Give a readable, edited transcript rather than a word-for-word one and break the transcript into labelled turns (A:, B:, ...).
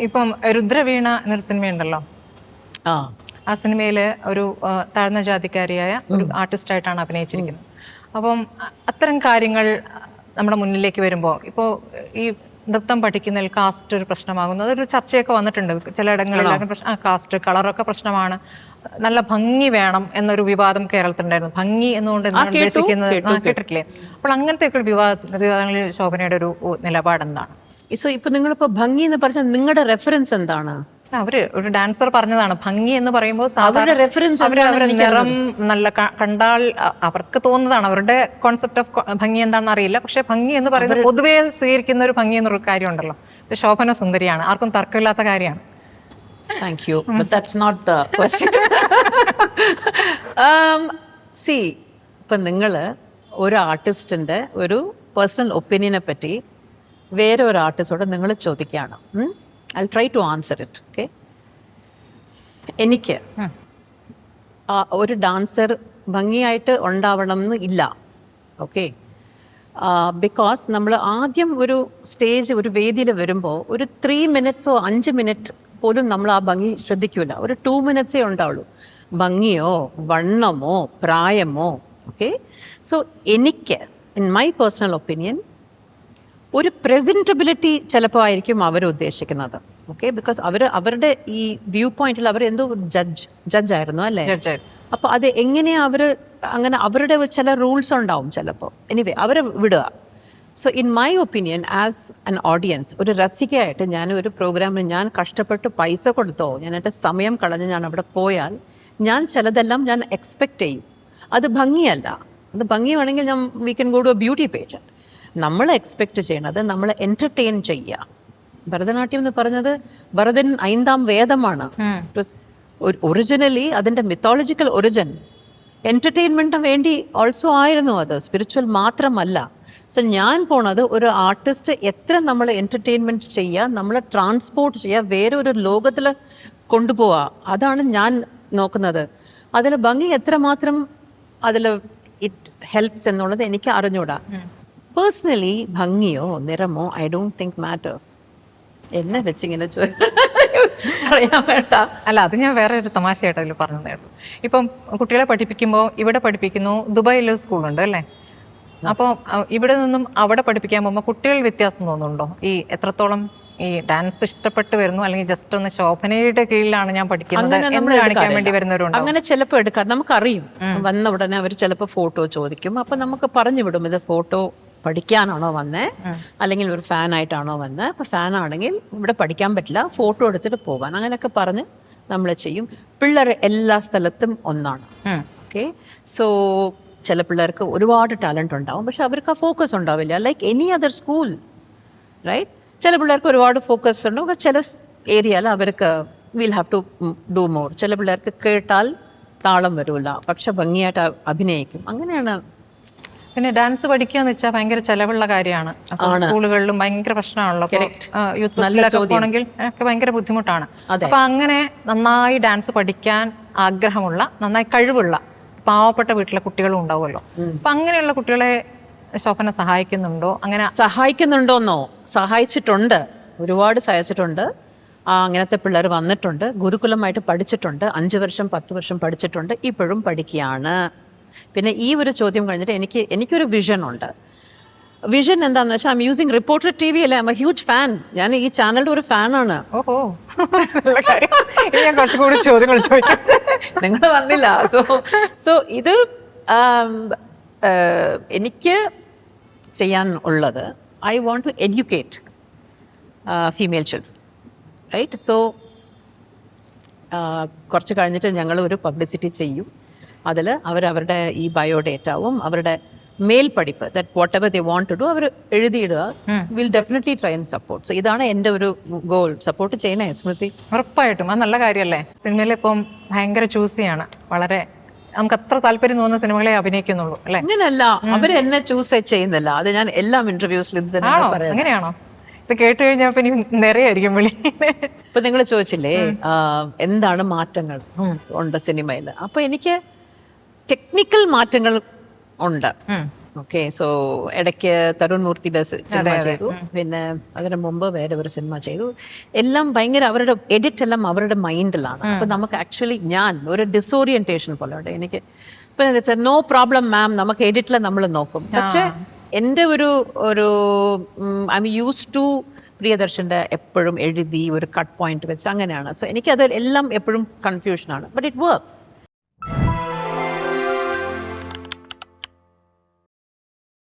A: ഇപ്പം രുദ്രവീണ എന്നൊരു സിനിമയുണ്ടല്ലോ. ആ സിനിമയിൽ ഒരു താഴ്ന്ന ജാതിക്കാരിയായ ഒരു ആർട്ടിസ്റ്റായിട്ടാണ് അഭിനയിച്ചിരിക്കുന്നത്. അപ്പം അത്തരം കാര്യങ്ങൾ നമ്മുടെ മുന്നിലേക്ക് വരുമ്പോൾ ഇപ്പോൾ ഈ നൃത്തം പഠിക്കുന്നതിൽ കാസ്റ്റ് ഒരു പ്രശ്നമാകുന്നു. അതൊരു ചർച്ചയൊക്കെ വന്നിട്ടുണ്ട് ചിലയിടങ്ങളിൽ. കാസ്റ്റ് കളറൊക്കെ പ്രശ്നമാണ്. നല്ല ഭംഗി വേണം എന്നൊരു വിവാദം കേരളത്തിലുണ്ടായിരുന്നു. ഭംഗി എന്നുകൊണ്ട് എന്താണ് ഉദ്ദേശിക്കുന്നത് കേട്ടിട്ടില്ലേ? അപ്പോൾ അങ്ങനത്തെ ഒക്കെ വിവാദങ്ങളിൽ ശോഭനയുടെ ഒരു നിലപാട് എന്താണ്?
B: ഇപ്പൊ നിങ്ങളിപ്പോ ഭംഗി എന്ന് പറഞ്ഞാൽ നിങ്ങളുടെ റെഫറൻസ് എന്താണ്?
A: അവര് ഒരു ഡാൻസർ പറഞ്ഞതാണ് ഭംഗി എന്ന് പറയുമ്പോൾ
B: റെഫറൻസ്
A: അവരുടെ നിറം നല്ല കണ്ടാൽ അവർക്ക് തോന്നുന്നതാണ്. അവരുടെ കോൺസെപ്റ്റ് ഓഫ് ഭംഗി എന്താണെന്ന് അറിയില്ല. പക്ഷെ ഭംഗി എന്ന് പറയുന്നത് പൊതുവേ സ്വീകരിക്കുന്ന ഒരു ഭംഗി എന്നൊരു കാര്യം ഉണ്ടല്ലോ. ശോഭന സുന്ദരിയാണ്, ആർക്കും തർക്കമില്ലാത്ത കാര്യമാണ്.
B: Thank you, but that's not the question. See, ഇപ്പം നിങ്ങൾ ഒരു ആർട്ടിസ്റ്റിൻ്റെ ഒരു പേഴ്സണൽ ഒപ്പീനിയനെ പറ്റി വേറെ ഒരു ആർട്ടിസ്റ്റോട് നിങ്ങൾ ചോദിക്കുകയാണ്. I try to answer it. Okay, എനിക്ക് ഒരു ഡാൻസർ ഭംഗിയായിട്ട് ഉണ്ടാവണം എന്ന് ഇല്ല. ഓക്കെ, ബിക്കോസ് നമ്മൾ ആദ്യം ഒരു സ്റ്റേജ് ഒരു വേദിയിൽ വരുമ്പോൾ ഒരു 3 minutes 5 minutes പോലും നമ്മൾ ആ ഭംഗി ശ്രദ്ധിക്കില്ല. ഒരു 2 minutes ഉണ്ടാവുള്ളൂ. ഭംഗിയോ വണ്ണമോ പ്രായമോ. ഓക്കെ, സോ എനിക്ക് ഇൻ മൈ പേഴ്സണൽ ഒപ്പീനിയൻ ഒരു പ്രസൻറ്റബിലിറ്റി ചിലപ്പോൾ ആയിരിക്കും അവർ ഉദ്ദേശിക്കുന്നത്. ഓക്കെ, ബിക്കോസ് അവരുടെ ഈ വ്യൂ പോയിന്റിൽ അവർ എന്തോ ജഡ്ജായിരുന്നു അല്ലേ? അപ്പോൾ അത് എങ്ങനെയാ അങ്ങനെ അവരുടെ ചില റൂൾസ് ഉണ്ടാവും ചിലപ്പോൾ. എനിവേ അവരെ വിടുക. So in my opinion as an audience, ഒരു രസികയായിട്ട് ഞാൻ ഒരു പ്രോഗ്രാമിൽ ഞാൻ കഷ്ടപ്പെട്ട് പൈസ കൊടുത്തോ ഞാൻ എൻ്റെ സമയം കളഞ്ഞ് ഞാൻ അവിടെ പോയാൽ ഞാൻ ചിലതെല്ലാം ഞാൻ എക്സ്പെക്റ്റ് ചെയ്യും. അത് ഭംഗിയല്ല. അത് ഭംഗി വേണമെങ്കിൽ we can go to a beauty page. നമ്മൾ എക്സ്പെക്റ്റ് ചെയ്യണത് നമ്മൾ എൻ്റർടൈൻ ചെയ്യുക. ഭരതനാട്യം എന്ന് പറഞ്ഞത് ഭരതൻ 5ാം വേദമാണ്. ഒറിജിനലി അതിൻ്റെ മിത്തോളജിക്കൽ ഒറിജിൻ എൻ്റർടൈൻമെൻറ്റിന് വേണ്ടി ഓൾസോ ആയിരുന്നു. അത് സ്പിരിച്വൽ മാത്രമല്ല. സോ ഞാൻ പോണത് ഒരു ആർട്ടിസ്റ്റ് എത്ര നമ്മൾ എൻ്റർടൈൻമെൻറ്റ് ചെയ്യുക, നമ്മളെ ട്രാൻസ്പോർട്ട് ചെയ്യുക, വേറെ ഒരു ലോകത്തിൽ കൊണ്ടുപോവുക, അതാണ് ഞാൻ നോക്കുന്നത്. അതിൽ ഭംഗി എത്രമാത്രം അതിൽ ഇറ്റ് ഹെൽപ്സ് എന്നുള്ളത് എനിക്ക് അറിഞ്ഞൂടാ. പേഴ്സണലി ഭംഗിയോ നിറമോ ഐ ഡോണ്ട് തിങ്ക് മാറ്റേഴ്സ്. എന്നെ വെച്ചിങ്ങനെ പറയാൻ വേണ്ട.
A: അല്ല, അത് ഞാൻ വേറെ ഒരു തമാശയായിട്ട് അതിൽ പറഞ്ഞതായിരുന്നു. ഇപ്പം കുട്ടികളെ പഠിപ്പിക്കുമ്പോൾ ഇവിടെ പഠിപ്പിക്കുന്നു, ദുബായിൽ സ്കൂളുണ്ട് അല്ലേ? അപ്പോൾ ഇവിടെ നിന്നും അവിടെ പഠിപ്പിക്കാൻ പോകുമ്പോൾ കുട്ടികൾ വ്യത്യാസം തോന്നുന്നുണ്ടോ? ഈ എത്രത്തോളം ഈ ഡാൻസ് ഇഷ്ടപ്പെട്ട് വരുന്നു, അല്ലെങ്കിൽ ജസ്റ്റ് ഒന്ന് ശോഭനയുടെ കീഴിലാണ് ഞാൻ പഠിക്കുന്നത് എന്ന് കാണിക്കാൻ വേണ്ടി വരുന്നവരുണ്ട്.
B: അങ്ങനെ ചിലപ്പോൾ എടുക്കാം. നമുക്കറിയും വന്ന ഉടനെ അവർ ചിലപ്പോൾ ഫോട്ടോ ചോദിക്കും. അപ്പം നമുക്ക് പറഞ്ഞു വിടും ഇത് ഫോട്ടോ പഠിക്കാനാണോ വന്നേ അല്ലെങ്കിൽ ഒരു ഫാനായിട്ടാണോ വന്നേ. അപ്പോൾ ഫാനാണെങ്കിൽ ഇവിടെ പഠിക്കാൻ പറ്റില്ല, ഫോട്ടോ എടുത്തിട്ട് പോകാൻ, അങ്ങനെയൊക്കെ പറഞ്ഞ് നമ്മൾ ചെയ്യും. പിള്ളേർ എല്ലാ സ്ഥലത്തും ഒന്നാണ്. ഓക്കെ, സോ ചില പിള്ളേർക്ക് ഒരുപാട് ടാലൻറ്റ് ഉണ്ടാവും, പക്ഷെ അവർക്ക് ആ ഫോക്കസ് ഉണ്ടാവില്ല. Like any other school, right? ചില പിള്ളേർക്ക് ഒരുപാട് ഫോക്കസ് ഉണ്ടാവും, ചില ഏരിയയിൽ അവർക്ക് will have to do more. ചില പിള്ളേർക്ക് കേട്ടാൽ താളം വരില്ല, പക്ഷെ ഭംഗിയായിട്ട് അഭിനയിക്കും. അങ്ങനെയാണ്.
A: പിന്നെ ഡാൻസ് പഠിക്കുക എന്ന് വെച്ചാൽ ഭയങ്കര ചെലവുള്ള കാര്യമാണ്. സ്കൂളുകളിലും ഭയങ്കര പ്രശ്നമാണല്ലോ. യൂത്ത് ഫെസ്റ്റിലൊക്കെ പോകണമെങ്കിൽ ഒക്കെ ഭയങ്കര ബുദ്ധിമുട്ടാണ്. അപ്പൊ അങ്ങനെ നന്നായി ഡാൻസ് പഠിക്കാൻ ആഗ്രഹമുള്ള, നന്നായി കഴിവുള്ള പാവപ്പെട്ട വീട്ടിലെ കുട്ടികളും ഉണ്ടാവുമല്ലോ. അപ്പൊ അങ്ങനെയുള്ള കുട്ടികളെ ശോഭന സഹായിക്കുന്നുണ്ടോ? അങ്ങനെ
B: സഹായിക്കുന്നുണ്ടോന്നോ? സഹായിച്ചിട്ടുണ്ട്, ഒരുപാട് സഹായിച്ചിട്ടുണ്ട്. അങ്ങനത്തെ പിള്ളേർ വന്നിട്ടുണ്ട്, ഗുരുകുലമായിട്ട് പഠിച്ചിട്ടുണ്ട്, 5 വർഷം 10 വർഷം പഠിച്ചിട്ടുണ്ട്, ഇപ്പോഴും പഠിക്കുകയാണ്. പിന്നെ ഈ ഒരു ചോദ്യം കഴിഞ്ഞിട്ട് എനിക്കൊരു വിഷൻ ഉണ്ട്. വിഷൻ എന്താണെന്ന് വെച്ചാൽ I M using reporter TV അല്ലേ, I M A huge fan. ഞാൻ ഈ ചാനലിന്റെ ഒരു ഫാനാണ്.
A: ഓഹോ, ഞാൻ കുറച്ചുകൂടി ചോദ്യങ്ങൾ ചോദിക്കാം.
B: നിങ്ങൾ വന്നില്ല. സോ ഇത് എനിക്ക് ചെയ്യാൻ ഉള്ളത്, I want to educate female children, right? So കുറച്ച് കഴിഞ്ഞിട്ട് ഞങ്ങൾ ഒരു പബ്ലിസിറ്റി ചെയ്യും. അതിൽ അവരുടെ ഈ ബയോഡേറ്റാവും അവരുടെ മേൽ പഠിപ്പ്, that whatever they want to do അവർ എഴുതിയിടുക. Will definitely try and support. So ഇതാണ് എൻ്റെ ഒരു ഗോൾ. സപ്പോർട്ട് ചെയ്യണേ സ്മൃതി.
A: ഉറപ്പായിട്ടും അത് നല്ല കാര്യമല്ലേ? സിനിമയിൽ ഇപ്പം ഭയങ്കര ചൂസിയാണ്. വളരെ നമുക്ക് അത്ര താല്പര്യം തോന്നുന്ന സിനിമകളെ അഭിനയിക്കുന്നുള്ളൂ അല്ലേ?
B: അങ്ങനെയല്ല, അവർ എന്നെ ചൂസ് ചെയ്യുന്നില്ല. അത് ഞാൻ എല്ലാ ഇന്റർവ്യൂസിലും
A: അങ്ങനെയാണോ? ഇത് കേട്ട് കഴിഞ്ഞാൽ നിറയായിരിക്കും വിളി.
B: ഇപ്പൊ നിങ്ങൾ ചോദിച്ചില്ലേ എന്താണ് മാറ്റങ്ങൾ ഉണ്ട് സിനിമയിൽ. അപ്പൊ എനിക്ക് ടെക്നിക്കൽ മാറ്റങ്ങൾ ഉണ്ട്. ഓക്കെ. സോ ഇടയ്ക്ക് തരുൺ മൂർത്തിയുടെ സിനിമ ചെയ്തു, പിന്നെ അതിന് മുമ്പ് വേറെ ഒരു സിനിമ ചെയ്തു. എല്ലാം ഭയങ്കര അവരുടെ എഡിറ്റ് എല്ലാം അവരുടെ മൈൻഡിലാണ്. അപ്പം നമുക്ക് ആക്ച്വലി ഞാൻ ഒരു ഡിസോറിയന്റേഷൻ പോലെ ഉണ്ട് എനിക്ക്. ഇപ്പം നോ പ്രോബ്ലം മാം, നമുക്ക് എഡിറ്റിൽ നമ്മൾ നോക്കും. പക്ഷെ എൻ്റെ ഒരു ഐ എം യൂസ് ടു പ്രിയദർശൻ്റെ എപ്പോഴും എഴുതി ഒരു കട്ട് പോയിന്റ് വെച്ച് അങ്ങനെയാണ്. സോ എനിക്കത് എല്ലാം എപ്പോഴും കൺഫ്യൂഷനാണ്. But it works.